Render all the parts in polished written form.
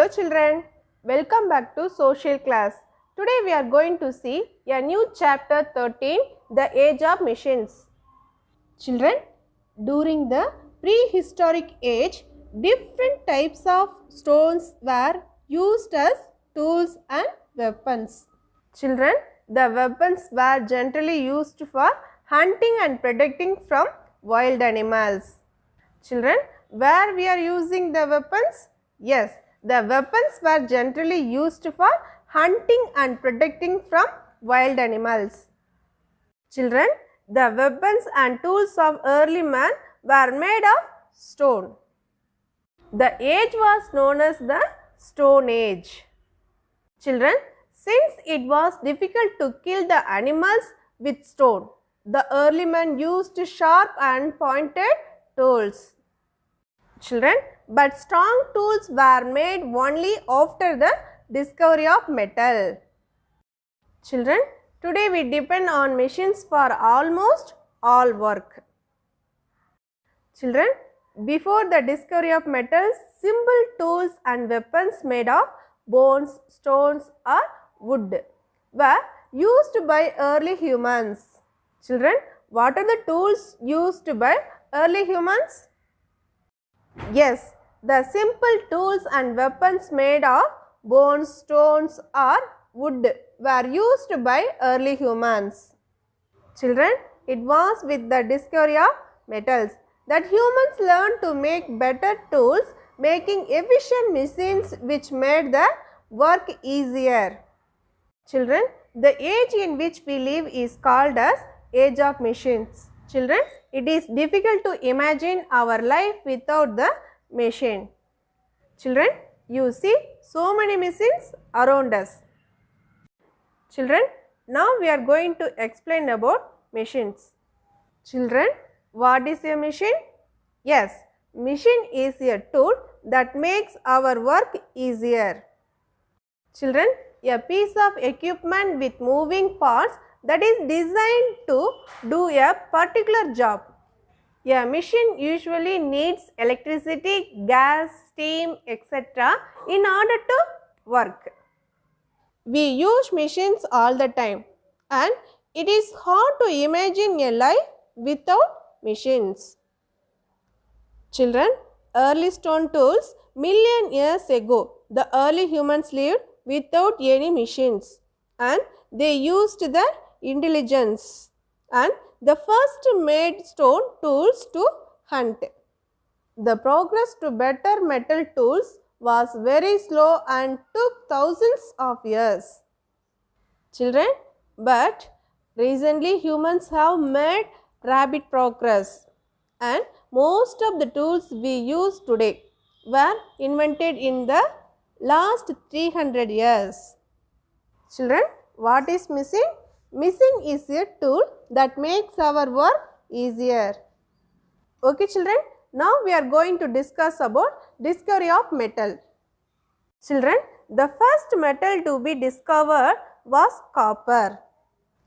Hello children, welcome back to social class. Today we are going to see a new chapter 13, the age of machines. Children, during the prehistoric age, different types of stones were used as tools and weapons. Children, the weapons were generally used for hunting and protecting from wild animals. Children, where we are using the weapons? Yes, the weapons were generally used for hunting and protecting from wild animals. Children, the weapons and tools of early man were made of stone. The age was known as the Stone Age. Children, since it was difficult to kill the animals with stone, the early man used sharp and pointed tools. Children, but strong tools were made only after the discovery of metal. Children, today we depend on machines for almost all work. Children, before the discovery of metals, simple tools and weapons made of bones, stones or wood were used by early humans. Children, what are the tools used by early humans? Yes, the simple tools and weapons made of bones, stones or wood were used by early humans. Children, it was with the discovery of metals that humans learned to make better tools, making efficient machines which made the work easier. Children, the age in which we live is called as age of machines. Children, it is difficult to imagine our life without the machine. Children, you see so many machines around us. Children, now we are going to explain about machines. Children, what is a machine? Yes, machine is a tool that makes our work easier. Children, a piece of equipment with moving parts that is designed to do a particular job. A machine usually needs electricity, gas, steam, etc. in order to work. We use machines all the time and it is hard to imagine a life without machines. Children, early stone tools, million years ago, the early humans lived without any machines and they used their intelligence and the first made stone tools to hunt. The progress to better metal tools was very slow and took thousands of years. Children, but recently humans have made rapid progress and most of the tools we use today were invented in the last 300 years. Children, what is machine? Machine is a tool that makes our work easier. Okay children, now we are going to discuss about discovery of metal. Children, the first metal to be discovered was copper.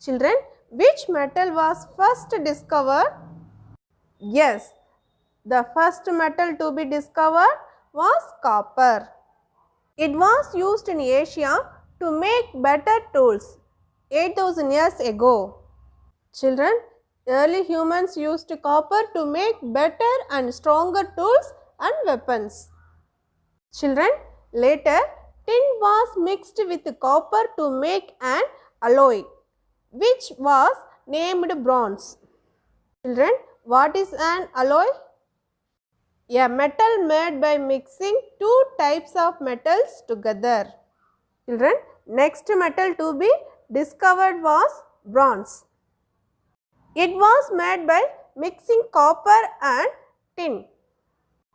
Children, which metal was first discovered? Yes, the first metal to be discovered was copper. It was used in Asia to make better tools 8000 years ago. Children, early humans used copper to make better and stronger tools and weapons. Children, later tin was mixed with copper to make an alloy which was named bronze. Children, what is an alloy? A metal made by mixing two types of metals together. Children, next metal to be discovered was bronze. It was made by mixing copper and tin.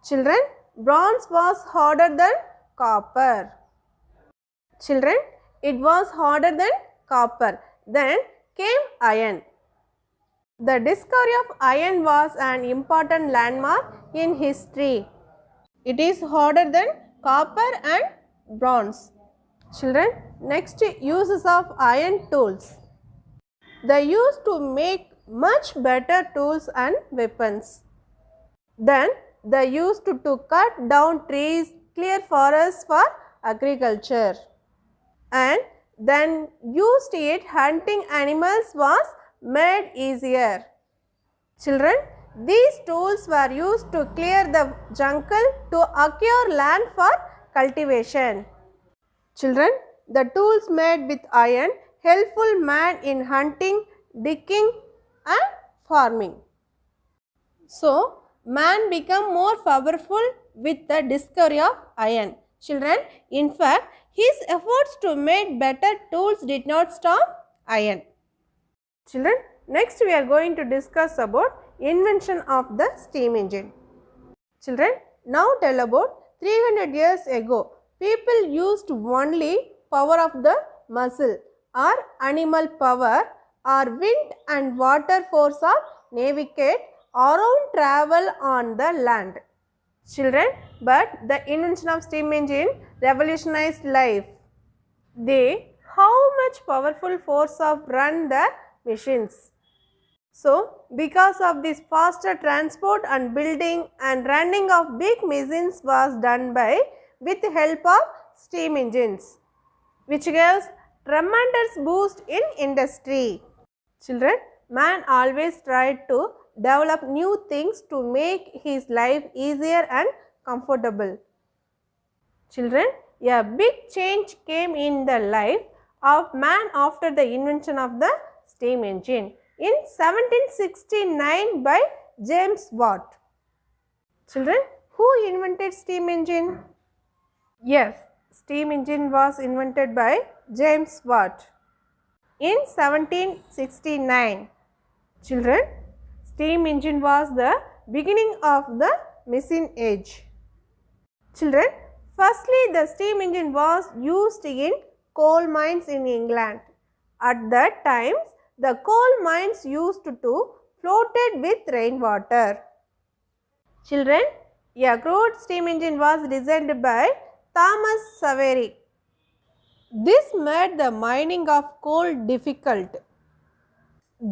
Children, bronze was harder than copper. Children, it was harder than copper. Then came iron. The discovery of iron was an important landmark in history. It is harder than copper and bronze. Children, next uses of iron tools. They used to make much better tools and weapons. Then they used to cut down trees, clear forests for agriculture. And then used it hunting animals was made easier. Children, these tools were used to clear the jungle to acquire land for cultivation. Children, the tools made with iron helpful man in hunting, digging and farming. So, man became more powerful with the discovery of iron. Children, in fact, his efforts to make better tools did not stop iron. Children, next we are going to discuss about invention of the steam engine. Children, now tell about 300 years ago, people used only power of the muscle or animal power or wind and water force of navigate around travel on the land. Children, but the invention of steam engine revolutionized life. They how much powerful force of run the machines. So, because of this faster transport and building and running of big machines was done by with help of steam engines, which gives tremendous boost in industry. Children, man always tried to develop new things to make his life easier and comfortable. Children, a big change came in the life of man after the invention of the steam engine in 1769 by James Watt. Children, who invented steam engine? Yes, steam engine was invented by James Watt in 1769. Children, steam engine was the beginning of the machine age. Children, firstly the steam engine was used in coal mines in England. At that times, the coal mines used to floated with rainwater. Children, a crude steam engine was designed by Thomas Savery. This made the mining of coal difficult.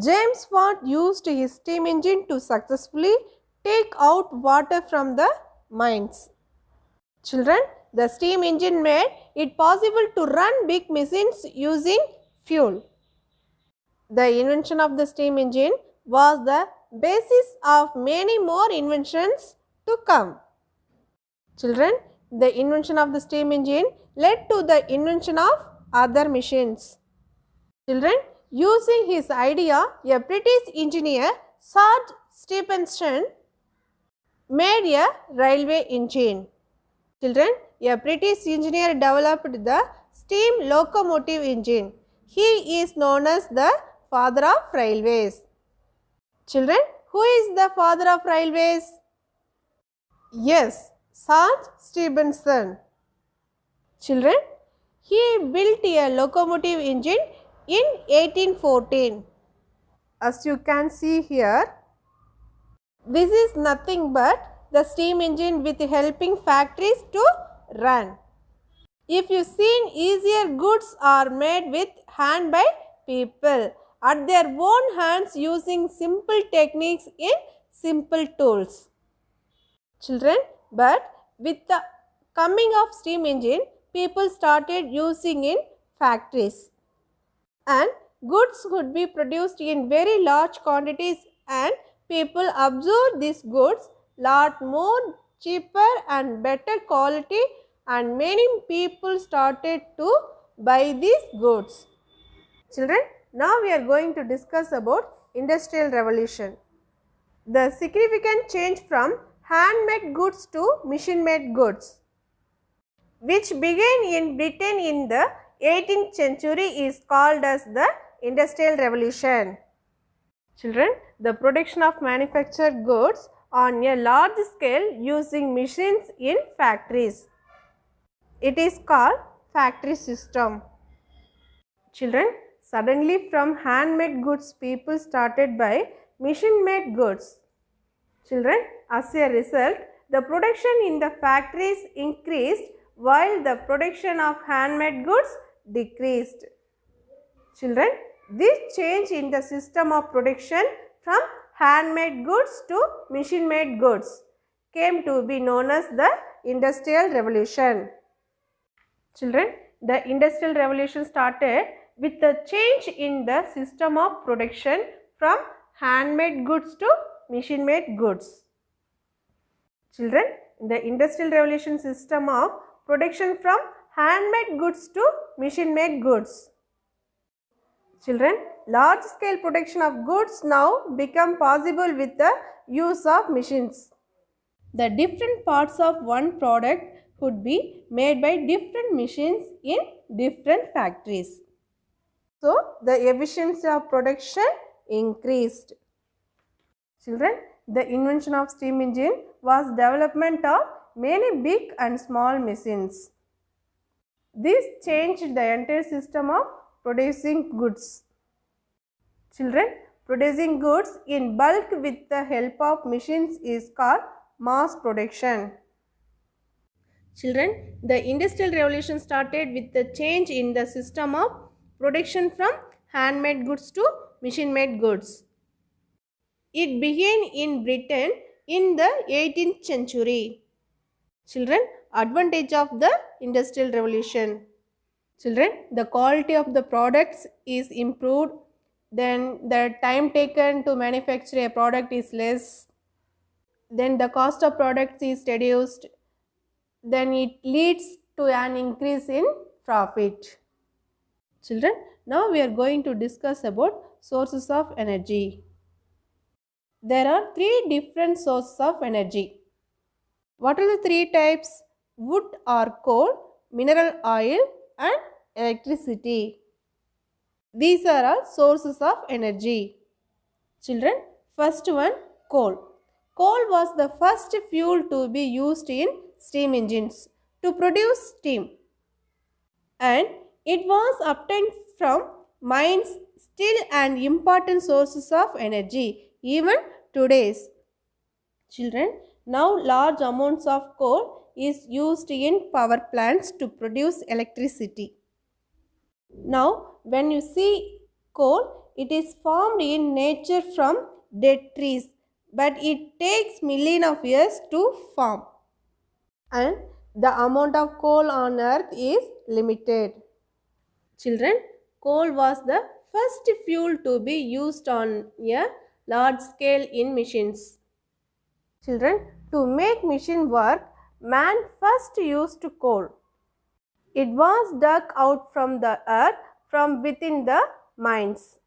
James Watt used his steam engine to successfully take out water from the mines. Children, the steam engine made it possible to run big machines using fuel. The invention of the steam engine was the basis of many more inventions to come. Children, the invention of the steam engine led to the invention of other machines. Children, using his idea, a British engineer, Sir Stephenson, made a railway engine. Children, a British engineer developed the steam locomotive engine. He is known as the father of railways. Children, who is the father of railways? Yes, Sir Stephenson. Children, he built a locomotive engine in 1814. As you can see here, this is nothing but the steam engine with helping factories to run. If you seen, easier goods are made with hand by people at their own hands using simple techniques in simple tools. Children, but with the coming of steam engine, people started using in factories and goods could be produced in very large quantities and people absorb these goods lot more cheaper and better quality and many people started to buy these goods. Children, now we are going to discuss about Industrial Revolution. The significant change from handmade goods to machine-made goods, which began in Britain in the 18th century, is called as the Industrial Revolution. Children, the production of manufactured goods on a large scale using machines in factories. It is called factory system. Children, suddenly from handmade goods people started by machine-made goods. Children, as a result, the production in the factories increased while the production of handmade goods decreased. Children, this change in the system of production from handmade goods to machine-made goods came to be known as the Industrial Revolution. Children, the Industrial Revolution started with the change in the system of production from handmade goods to machine-made goods. Children, the Industrial Revolution system of production from handmade goods to machine-made goods. Children, large-scale production of goods now become possible with the use of machines. The different parts of one product could be made by different machines in different factories. So, the efficiency of production increased. Children, the invention of steam engine was development of many big and small machines. This changed the entire system of producing goods. Children, producing goods in bulk with the help of machines is called mass production. Children, the Industrial Revolution started with the change in the system of production from handmade goods to machine-made goods. It began in Britain in the 18th century. Children, advantage of the Industrial Revolution. Children, the quality of the products is improved, then the time taken to manufacture a product is less, then the cost of products is reduced, then it leads to an increase in profit. Children, now we are going to discuss about sources of energy. There are three different sources of energy. What are the three types? Wood or coal, mineral oil and electricity. These are all sources of energy. Children, first one, coal. Coal was the first fuel to be used in steam engines to produce steam, and it was obtained from mines, still an important sources of energy even today's. Children, now large amounts of coal is used in power plants to produce electricity. Now, when you see coal, it is formed in nature from dead trees, but it takes millions of years to form. And the amount of coal on earth is limited. Children, coal was the first fuel to be used on a large scale in machines. Children, to make machine work, man first used coal. It was dug out from the earth from within the mines.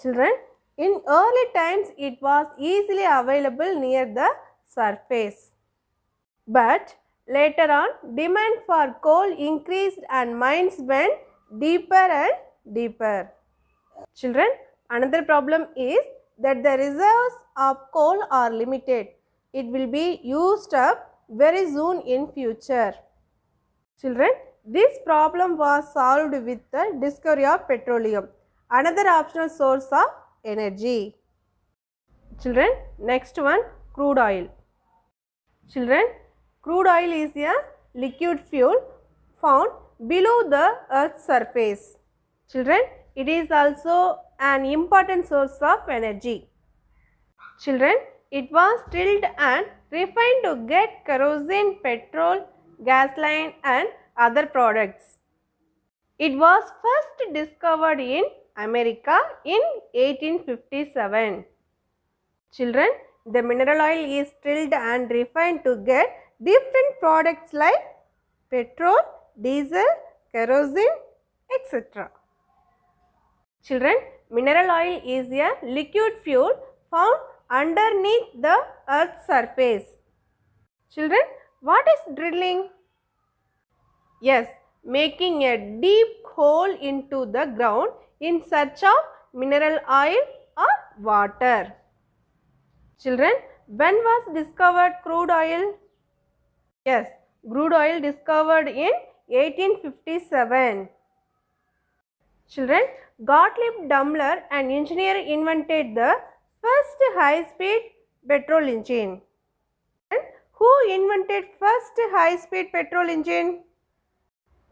Children, in early times it was easily available near the surface. But later on, demand for coal increased and mines went deeper and deeper. Children, another problem is that the reserves of coal are limited. It will be used up very soon in future. Children, this problem was solved with the discovery of petroleum, another optional source of energy. Children, next one, crude oil. Children, crude oil is a liquid fuel found below the earth's surface. Children, it is also an important source of energy. Children, it was drilled and refined to get kerosene, petrol, gasoline and other products. It was first discovered in America in 1857. Children, the mineral oil is drilled and refined to get different products like petrol, diesel, kerosene, etc. Children, mineral oil is a liquid fuel found underneath the earth's surface. Children, what is drilling? Yes, making a deep hole into the ground in search of mineral oil or water. Children, when was discovered crude oil? Yes, crude oil discovered in 1857. Children, Gottlieb Daimler, an engineer, invented the first high-speed petrol engine. And who invented first high-speed petrol engine?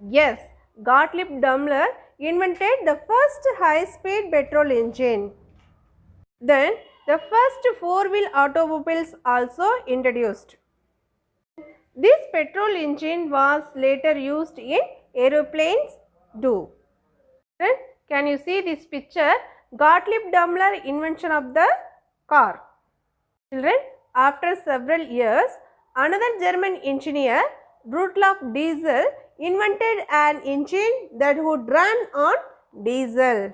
Yes, Gottlieb Daimler invented the first high-speed petrol engine. Then the first four-wheel automobiles also introduced. This petrol engine was later used in aeroplanes too. Can you see this picture? Gottlieb Daimler invention of the car. Children, after several years, another German engineer, Rudolf Diesel, invented an engine that would run on diesel.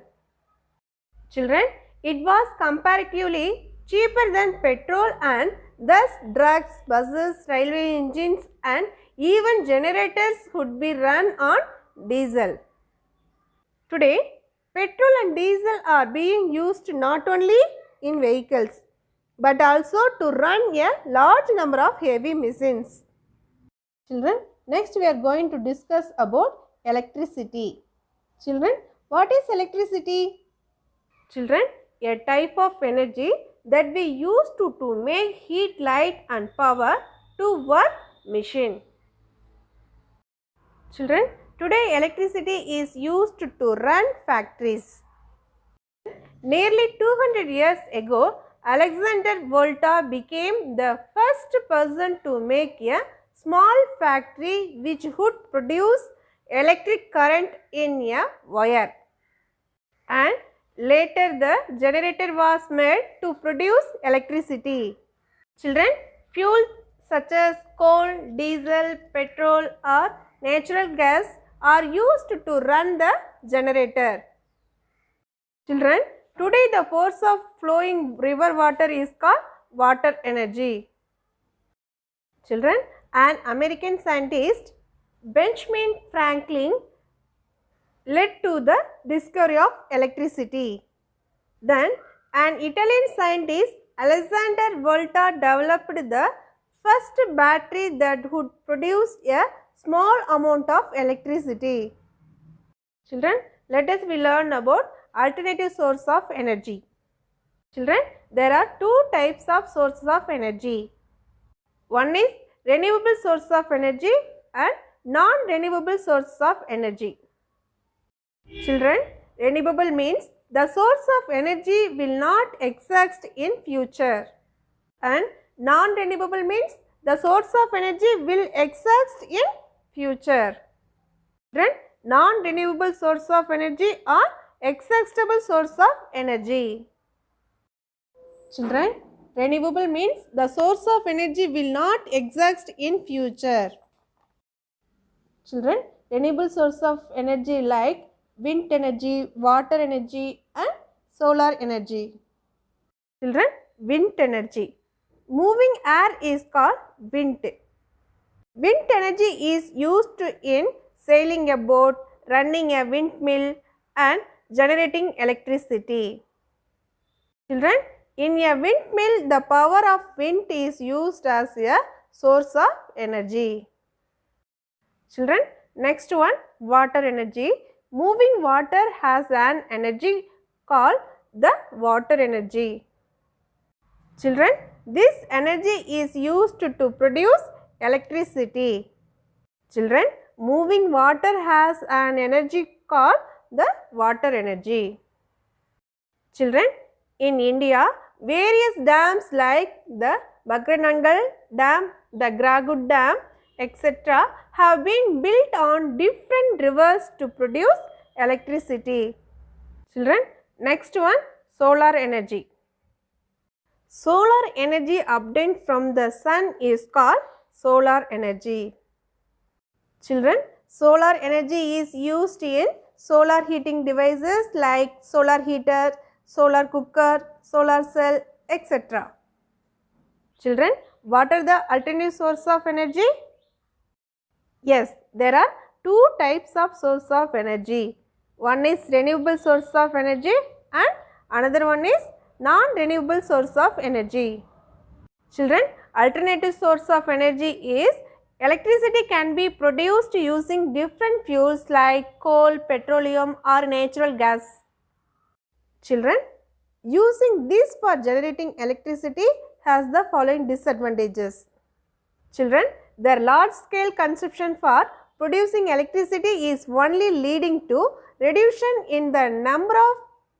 Children, it was comparatively cheaper than petrol and thus trucks, buses, railway engines and even generators would be run on diesel. Today, petrol and diesel are being used not only in vehicles but also to run a large number of heavy machines. Children, next we are going to discuss about electricity. Children, what is electricity? Children, a type of energy that we use to make heat, light and power to work machine. Children, today electricity is used to run factories. Nearly 200 years ago, Alexander Volta became the first person to make a small factory which would produce electric current in a wire. And later the generator was made to produce electricity. Children, fuel such as coal, diesel, petrol or natural gas are used to run the generator. Children, today the force of flowing river water is called water energy. Children, an American scientist, Benjamin Franklin, led to the discovery of electricity. Then, an Italian scientist, Alexander Volta, developed the first battery that would produce a small amount of electricity. Children, let us learn about alternative source of energy. Children, there are two types of sources of energy. One is renewable source of energy and non-renewable source of energy. Children, renewable means the source of energy will not exist in future, and non-renewable means the source of energy will exist in future. Children, non-renewable source of energy or exhaustible source of energy. Children, renewable means the source of energy will not exist in future. Children, renewable source of energy like wind energy, water energy and solar energy. Children, wind energy. Moving air is called wind. Wind energy is used in sailing a boat, running a windmill and generating electricity. Children, in a windmill, the power of wind is used as a source of energy. Children, next one, water energy. Moving water has an energy called the water energy. Children, this energy is used to produce electricity. Children, moving water has an energy called the water energy. Children, in India, various dams like the Bakranangal Dam, the Gragut Dam, etc. have been built on different rivers to produce electricity. Children, next one, solar energy. Solar energy obtained from the sun is called solar energy. Children, solar energy is used in solar heating devices like solar heater, solar cooker, solar cell, etc. Children, what are the alternative source of energy? Yes, there are two types of source of energy. One is renewable source of energy and another one is non-renewable source of energy. Children, alternative source of energy is electricity can be produced using different fuels like coal, petroleum or natural gas. Children, using this for generating electricity has the following disadvantages. Children, their large scale consumption for producing electricity is only leading to reduction in the number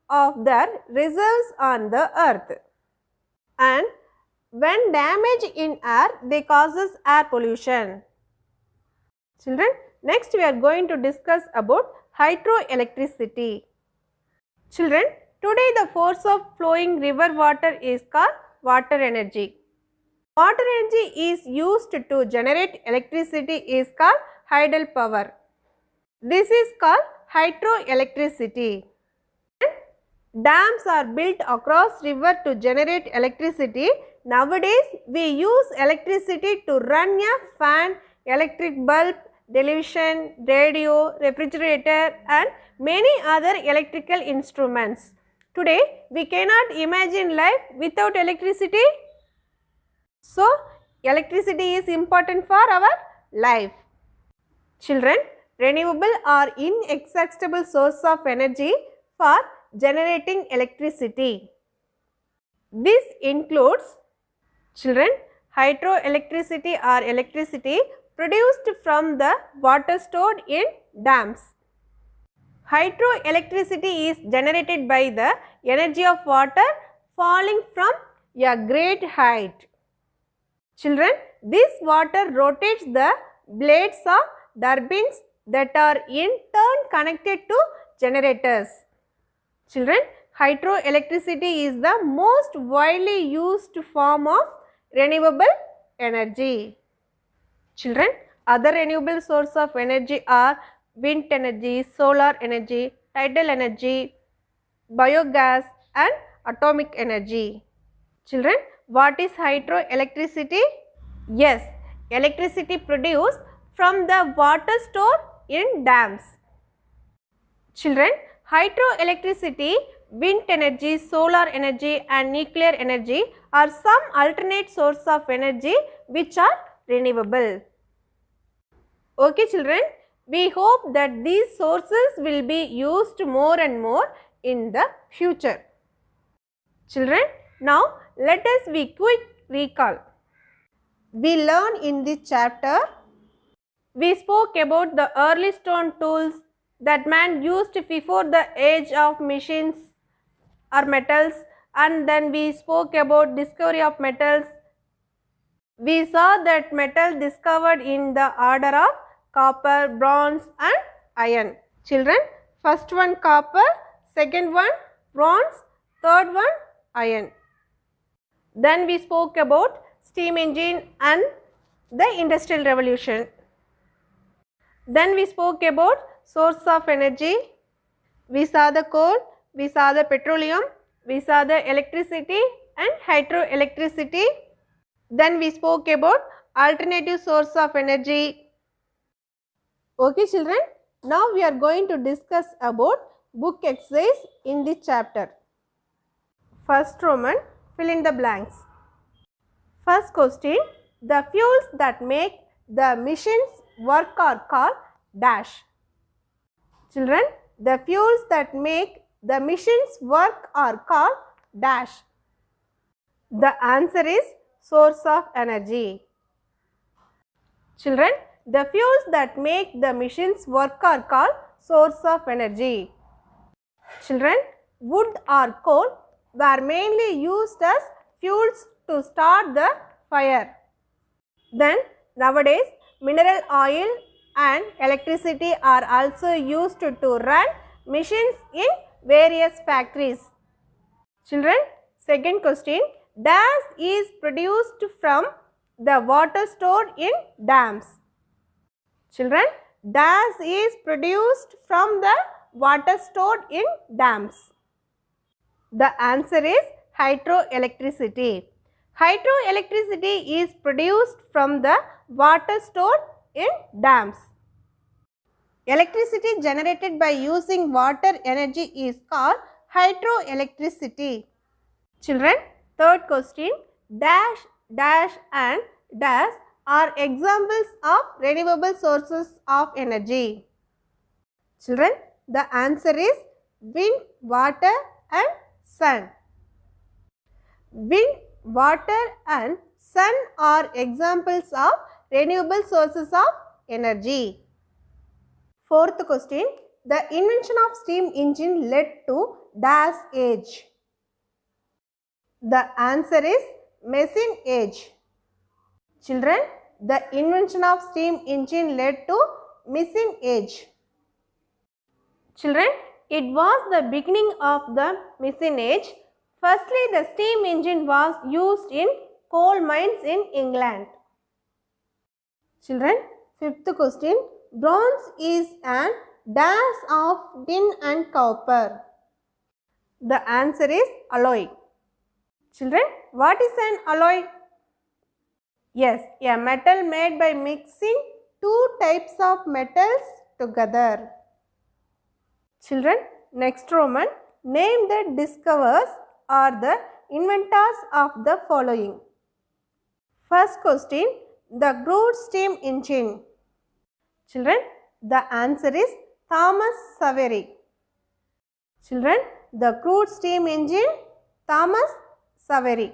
of their reserves on the earth, and When damage in air, they causes air pollution. Children, next we are going to discuss about hydroelectricity. Children, today the force of flowing river water is called water energy. Water energy is used to generate electricity is called tidal power. This is called hydroelectricity. Dams are built across river to generate electricity. Nowadays, we use electricity to run a fan, electric bulb, television, radio, refrigerator and many other electrical instruments. Today, we cannot imagine life without electricity. So, electricity is important for our life. Children, renewable or inexhaustible source of energy for generating electricity. This includes, children, hydroelectricity or electricity produced from the water stored in dams. Hydroelectricity is generated by the energy of water falling from a great height. Children, this water rotates the blades of turbines that are in turn connected to generators. Children, hydroelectricity is the most widely used form of renewable energy. Children, other renewable sources of energy are wind energy, solar energy, tidal energy, biogas and atomic energy. Children, what is hydroelectricity? Yes, electricity produced from the water stored in dams. Children, hydroelectricity, wind energy, solar energy and nuclear energy are some alternate sources of energy which are renewable. Okay children, we hope that these sources will be used more and more in the future. Children, now let us be quick recall. We learned in this chapter, we spoke about the early stone tools that man used before the age of machines or metals, and then we spoke about discovery of metals. We saw that metal discovered in the order of copper, bronze and iron. Children, first one copper, second one bronze, third one iron. Then we spoke about steam engine and the industrial revolution. Then we spoke about source of energy. We saw the coal, we saw the petroleum, we saw the electricity and hydroelectricity. Then we spoke about alternative source of energy. Okay children, now we are going to discuss about book exercise in this chapter. First Roman, fill in the blanks. First question, the fuels that make the machines work are called dash. Children, the fuels that make the machines work are called dash. The answer is source of energy. Children, the fuels that make the machines work are called source of energy. Children, wood or coal were mainly used as fuels to start the fire. Then nowadays mineral oil and electricity are also used to run machines in various factories. Children, second question, dash is produced from the water stored in dams. Children, dash is produced from the water stored in dams. The answer is hydroelectricity. Hydroelectricity is produced from the water stored in dams. Electricity generated by using water energy is called hydroelectricity. Children, third question, dash, dash and dash are examples of renewable sources of energy. Children, the answer is wind, water and sun. Wind, water and sun are examples of renewable sources of energy. Fourth question, the invention of steam engine led to dash age. The answer is machine age. Children, the invention of steam engine led to machine age. Children, it was the beginning of the machine age. Firstly, the steam engine was used in coal mines in England. Children, fifth question. Bronze is an dash of tin and copper. The answer is alloy. Children, what is an alloy? Yes, a metal made by mixing two types of metals together. Children, next Roman, name the discoverers or the inventors of the following. First question, the crude steam engine. Children, the answer is Thomas Savery. Children, the crude steam engine, Thomas Savery.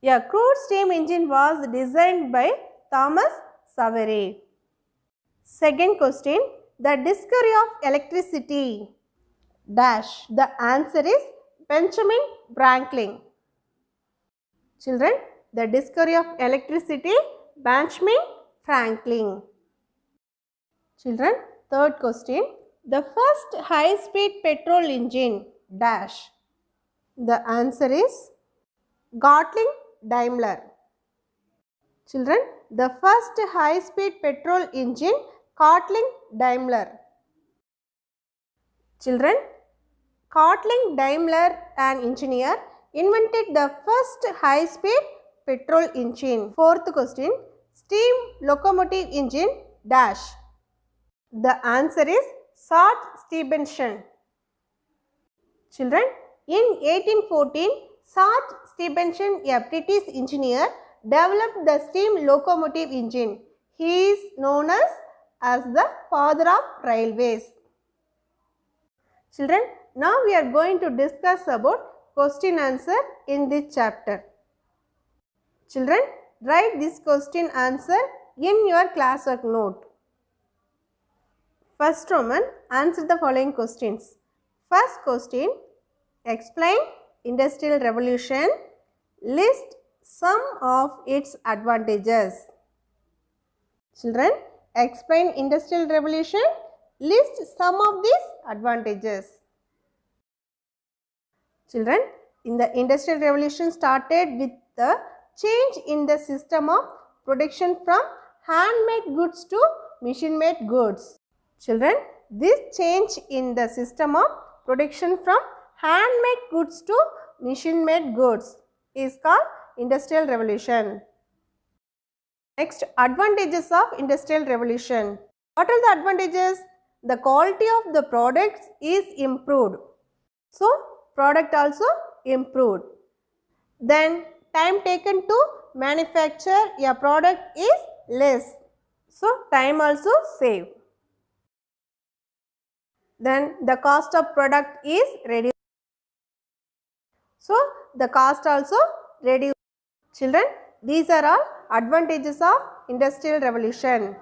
A crude steam engine was designed by Thomas Savery. Second question, the discovery of electricity. Dash. The answer is Benjamin Franklin. Children, the discovery of electricity, Benjamin Franklin. Children, third question, the first high-speed petrol engine. Dash. The answer is Gottlieb Daimler. Children, the first high-speed petrol engine, Gottlieb Daimler. Children, Gottlieb Daimler, an engineer, invented the first high-speed petrol engine. Fourth question, steam locomotive engine, dash. The answer is Sir Stephenson. Children, in 1814, Sir Stephenson, a British engineer, developed the steam locomotive engine. He is known as the father of railways. Children, now we are going to discuss about question answer in this chapter. Children, write this question answer in your classwork note. First Roman, answer the following questions. First question, explain Industrial Revolution. List some of its advantages. Children, explain Industrial Revolution. List some of these advantages. Children, in the Industrial Revolution started with the change in the system of production from handmade goods to machine-made goods. Children, this change in the system of production from handmade goods to machine-made goods is called Industrial Revolution. Next, advantages of Industrial Revolution. What are the advantages? The quality of the products is improved. So, product also improved. Then, time taken to manufacture a product is less. So, time also saved. Then, the cost of product is reduced. So, the cost also reduced. Children, these are all advantages of Industrial Revolution.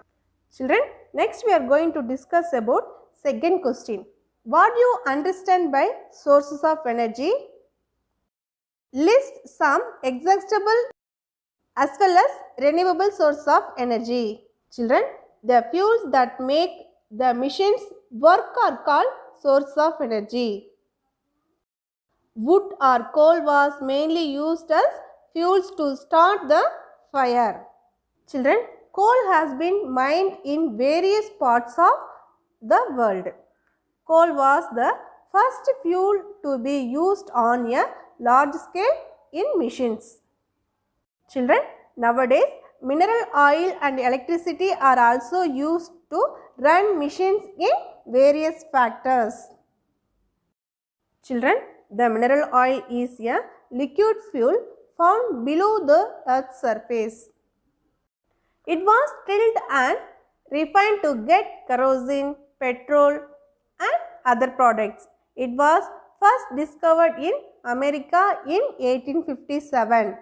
Children, next we are going to discuss about second question. What do you understand by sources of energy? List some exhaustible as well as renewable sources of energy. Children, the fuels that make the machines work are called sources of energy. Wood or coal was mainly used as fuels to start the fire. Children, coal has been mined in various parts of the world. Coal was the first fuel to be used on a large scale in machines. Children, nowadays mineral oil and electricity are also used to run machines in various factors. Children, the mineral oil is a liquid fuel found below the earth's surface. It was drilled and refined to get kerosene, petrol and other products. It was first discovered in America in 1857.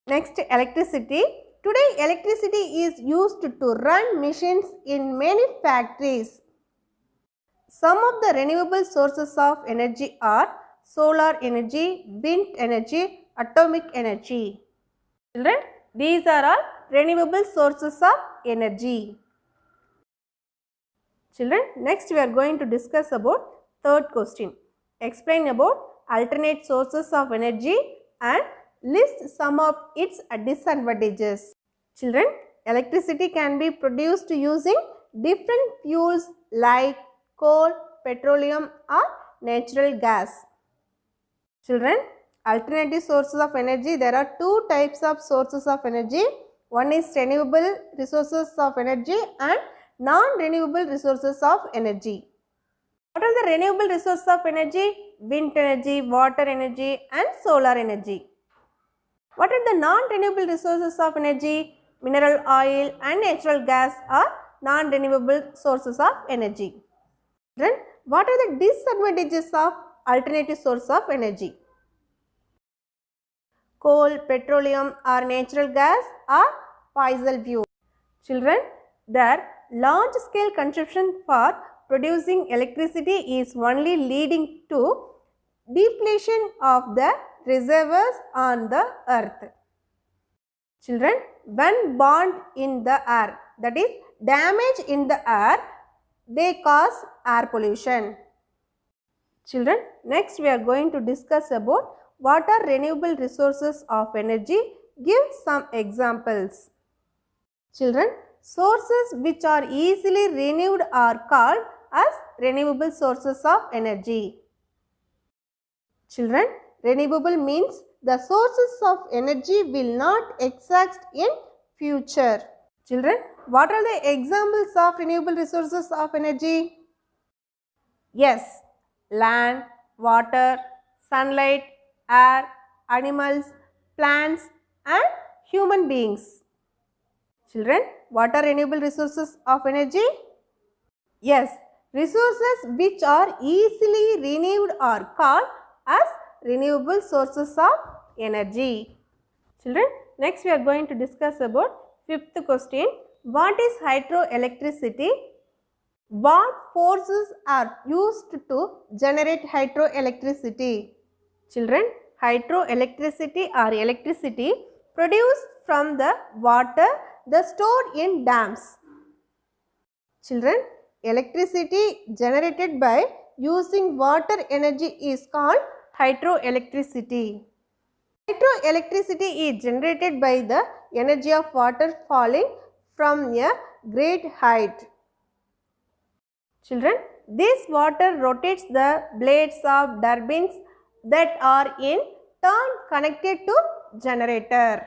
Next, electricity. Today, electricity is used to run machines in many factories. Some of the renewable sources of energy are solar energy, wind energy atomic energy. Children, these are all renewable sources of energy. Children, next we are going to discuss about third question. Explain about alternate sources of energy and list some of its disadvantages. Children, electricity can be produced using different fuels like coal, petroleum or natural gas. Children, alternative sources of energy, there are two types of sources of energy. One is renewable resources of energy and non-renewable resources of energy. What are the renewable resources of energy? Wind energy, water energy and solar energy. What are the non-renewable resources of energy? Mineral oil and natural gas are non-renewable sources of energy. Then, what are the disadvantages of alternative source of energy? Coal, petroleum or natural gas are fossil fuel. Children, their large scale consumption for producing electricity is only leading to depletion of the reservoirs on the earth. Children, when burned in the air, that is damage in the air, they cause air pollution. Children, next we are going to discuss about what are renewable resources of energy. Give some examples. Children, sources which are easily renewed are called as renewable sources of energy. Children, renewable means the sources of energy will not exhaust in future. Children, what are the examples of renewable resources of energy? Yes, land, water, sunlight, air, animals, plants and human beings. Children, what are renewable resources of energy? Yes, resources which are easily renewed are called as renewable sources of energy. Children, next we are going to discuss about fifth question. What is hydroelectricity? What forces are used to generate hydroelectricity? Children, hydroelectricity or electricity produced from the water stored in dams. Children, electricity generated by using water energy is called hydroelectricity. Hydroelectricity is generated by the energy of water falling from a great height. Children, this water rotates the blades of turbines that are in turn connected to generator.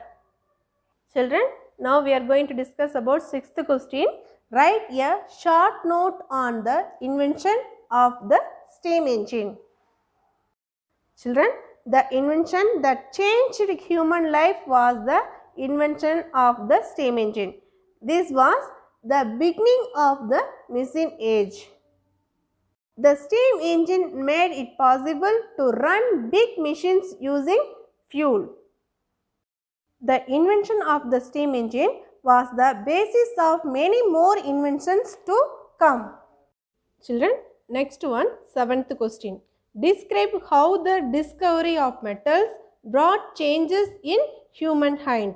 Children, now we are going to discuss about sixth question. Write a short note on the invention of the steam engine. Children, the invention that changed human life was the invention of the steam engine. This was the beginning of the machine age. The steam engine made it possible to run big machines using fuel. The invention of the steam engine was the basis of many more inventions to come. Children, next one, seventh question. Describe how the discovery of metals brought changes in humankind.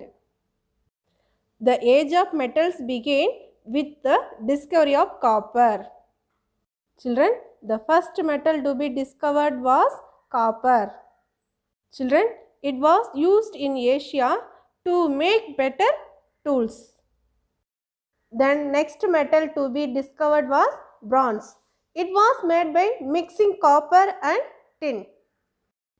The age of metals began with the discovery of copper. Children, the first metal to be discovered was copper. Children, it was used in Asia to make better tools. Then next metal to be discovered was bronze. It was made by mixing copper and tin.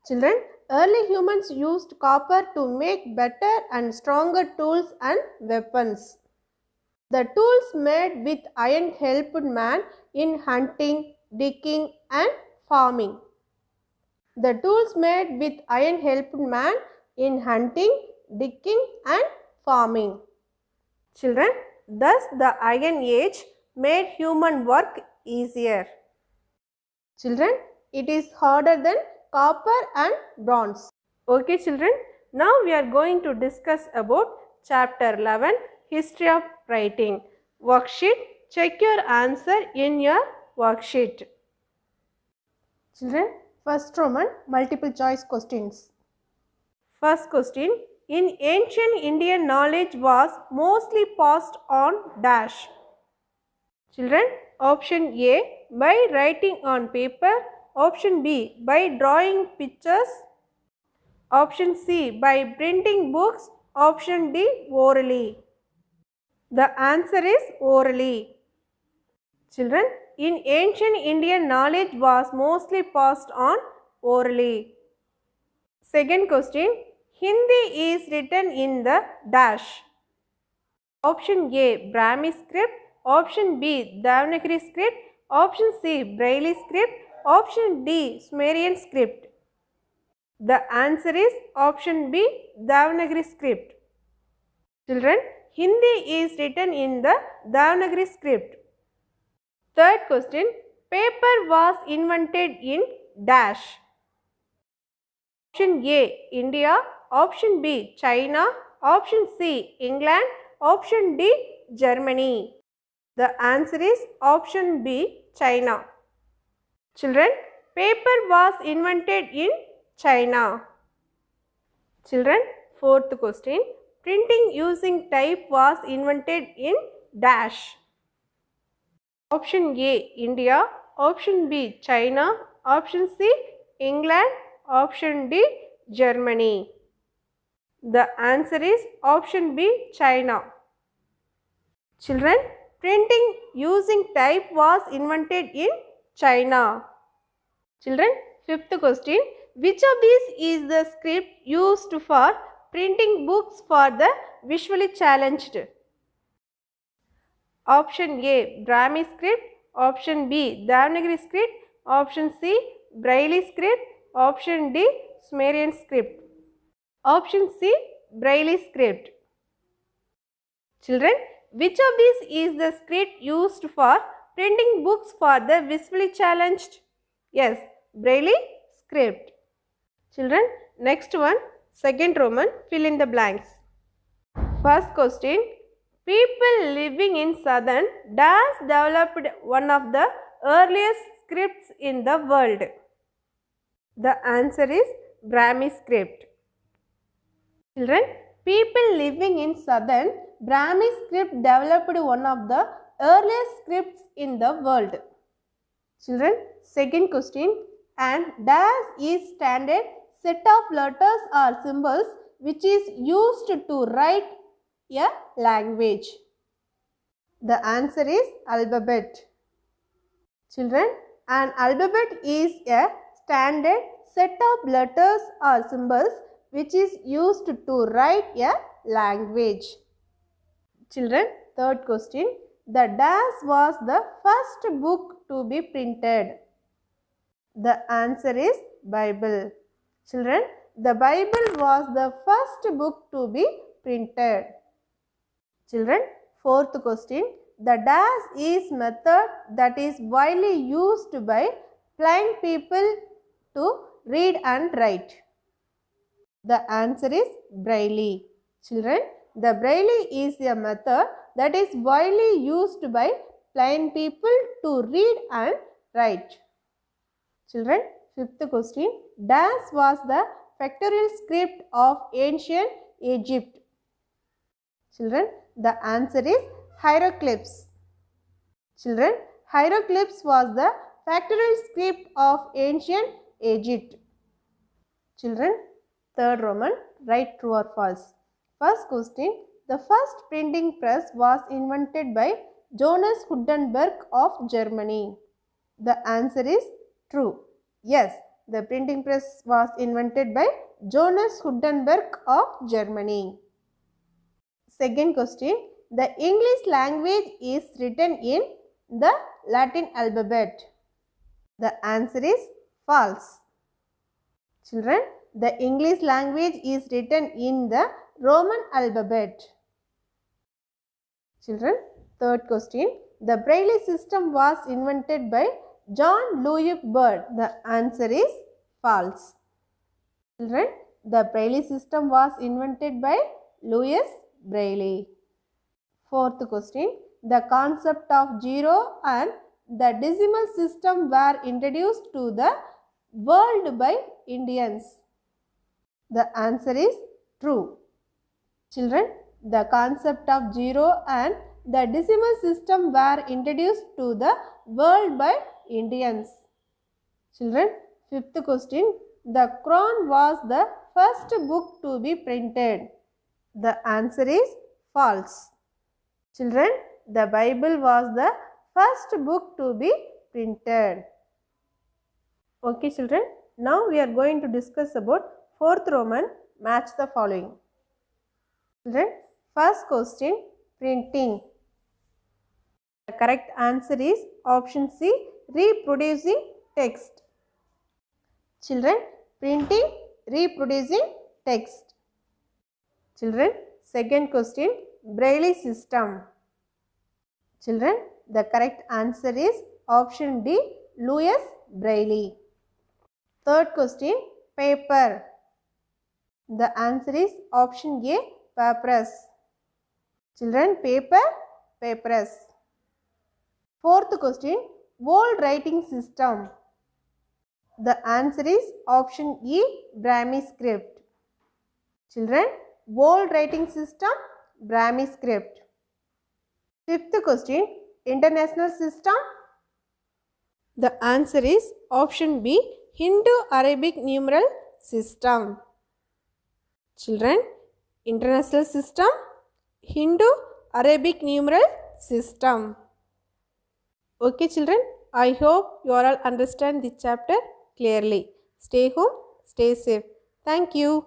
Children, early humans used copper to make better and stronger tools and weapons. The tools made with iron helped man in hunting, digging and farming. The tools made with iron helped man in hunting, digging and farming. Children, thus the Iron Age made human work easier. Children, it is harder than copper and bronze. Okay children, now we are going to discuss about chapter 11, History of Writing. Worksheet, check your answer in your worksheet. Children, first Roman multiple choice questions. First question. In ancient Indian, knowledge was mostly passed on dash. Children, option A, by writing on paper. Option B, by drawing pictures. Option C, by printing books. Option D, orally. The answer is orally. Children, in ancient Indian, knowledge was mostly passed on orally. Second question, Hindi is written in the dash. Option A, Brahmi script. Option B, Devanagari script. Option C, Braille script. Option D, Sumerian script. The answer is option B, Devanagari script. Children, Hindi is written in the Devanagari script. Third question, paper was invented in dash. Option A, India. Option B, China. Option C, England. Option D, Germany. The answer is option B, China. Children, paper was invented in China. Children, fourth question, printing using type was invented in dash. Option A, India. Option B, China. Option C, England. Option D, Germany. The answer is option B, China. Children, printing using type was invented in China. Children, fifth question, which of these is the script used for printing books for the visually challenged? Option A, Brahmi script. Option B, Devanagari script. Option C, Braille script. Option D, Sumerian script. Option C, Braille script. Children, which of these is the script used for printing books for the visually challenged? Yes, Braille script. Children, next one, second Roman, fill in the blanks. First question, people living in southern dash developed one of the earliest scripts in the world. The answer is Brahmi script. Children, people living in southern Brahmi script developed one of the earliest scripts in the world. Children, second question, and dash is standard set of letters or symbols which is used to write a language. The answer is alphabet. Children, an alphabet is a standard set of letters or symbols which is used to write a language. Children, third question, the dash was the first book to be printed. The answer is Bible. Children, the Bible was the first book to be printed. Children, fourth question, the dash is method that is widely used by blind people to read and write. The answer is Braille. Children, the Braille is a method that is widely used by blind people to read and write. Children, fifth question, dash was the pictorial script of ancient Egypt. Children, the answer is hieroglyphs. Children, hieroglyphs was the pictorial script of ancient Egypt. Children, third Roman, write true or false. First question, the first printing press was invented by Johannes Gutenberg of Germany. The answer is true. Yes, the printing press was invented by Johannes Gutenberg of Germany. Second question, the English language is written in the Latin alphabet. The answer is false. Children, the English language is written in the Roman alphabet. Children, third question, the Braille system was invented by John Louis Bird. The answer is false. Children, the Braille system was invented by Louis Braille. Fourth question, the concept of zero and the decimal system were introduced to the world by Indians. The answer is true. Children, the concept of zero and the decimal system were introduced to the world by Indians. Children, fifth question. The Quran was the first book to be printed. The answer is false. Children, the Bible was the first book to be printed. Okay children, now we are going to discuss about fourth Roman. Match the following. Children, first question, printing. The correct answer is option C, reproducing text. Children, printing, reproducing text. Children, second question, Braille system. Children, the correct answer is option D, Louis Braille. Third question, paper. The answer is option A, papyrus. Children, paper, papyrus. Fourth question, old writing system. The answer is option E, Brahmi script. Children, old writing system, Brahmi script. Fifth question, international system. The answer is option B, Hindu-Arabic numeral system. Children, international system, Hindu-Arabic numeral system. Okay children, I hope you all understand the chapter clearly. Stay home, stay safe. Thank you.